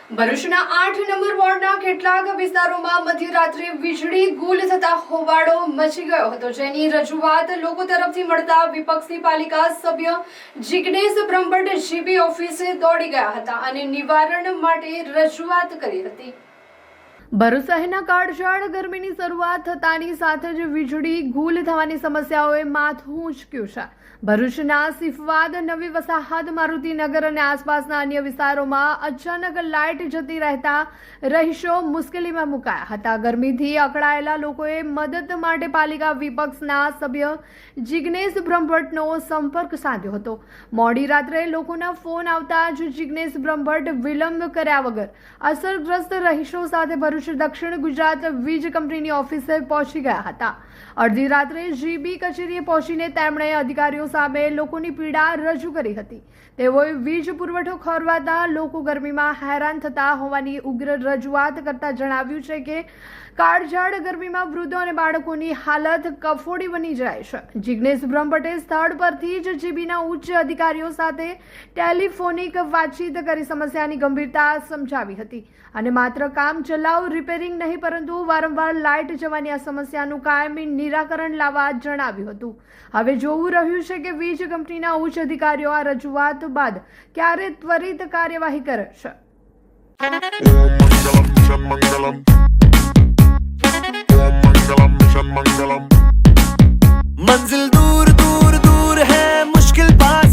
ભરૂચના 8 નંબર વોર્ડના કેટલાક વિસ્તારોમાં મધ્યરાત્રે વીજળી ગુલ થતા હોબાળો મચી ગયો હતો, જેની રજૂઆત લોકો તરફથી મળતા વિપક્ષી પાલિકા સભ્ય જિગ્નેશ બ્રહ્મભટ્ટ જીબી ઓફિસે દોડી ગયા હતા અને નિવારણ માટે રજૂઆત કરી હતી। ભરૂચ શહેરના કાળઝાળ ગરમીની શરૂઆત થતાની સાથે જ વીજળી ગુલ થવાની સમસ્યાઓએ માથું ઊંચક્યું છે। ભરૂચના સિફવાદ, નવી વસાહત, મારુતિનગર અને આસપાસના અન્ય વિસ્તારોમાં અચાનક લાઇટ જતી રહેતા રહીશો મુશ્કેલીમાં મુકાયા હતા। ગરમીથી અકળાયેલા લોકોએ મદદ માટે પાલિકા વિપક્ષના સભ્ય જિગ્નેશ બ્રહ્મભટ્ટનો સંપર્ક સાધ્યો હતો। મોડી રાત્રે લોકોના ફોન આવતા જ જિગ્નેશ બ્રહ્મભટ્ટ વિલંબ કર્યા વગર અસરગ્રસ્ત રહીશો સાથે ભરૂચ દક્ષિણ ગુજરાત વીજ કંપનીની ઓફિસે પહોંચી ગયા હતા। અડધી રાત્રે જીબી કચેરીએ પહોંચીને તેમણે અધિકારીઓ સામે લોકોની પીડા રજૂ કરી હતી। તેઓએ વીજ પુરવઠો ખોરવાતા લોકો ગરમીમાં હેરાન થતા હોવાની ઉગ્ર રજૂઆત કરતા જણાવ્યું છે કે કાળઝાળ ગરમીમાં વૃદ્ધો અને બાળકોની હાલત કફોડી બની જાય છે। જિગ્નેશ બ્રહ્મભટ્ટે સ્થળ પરથી જ જીબીના ઉચ્ચ અધિકારીઓ સાથે ટેલિફોનિક વાતચીત કરી સમસ્યાની ગંભીરતા સમજાવી હતી અને માત્ર કામ ચલાઉ રિપેરિંગ નહીં પરંતુ વારંવાર લાઇટ જવાની આ સમસ્યાનું કાયમી નિરાકરણ લાવવા જણાવ્યું હતું। હવે જોવું રહ્યું છે કે વીજ કંપનીના ઉચ્ચ અધિકારીઓ આ રજૂઆત બાદ ક્યારે ત્વરિત કાર્યવાહી કરે છે। मंजिल दूर दूर दूर है, मुश्किल पास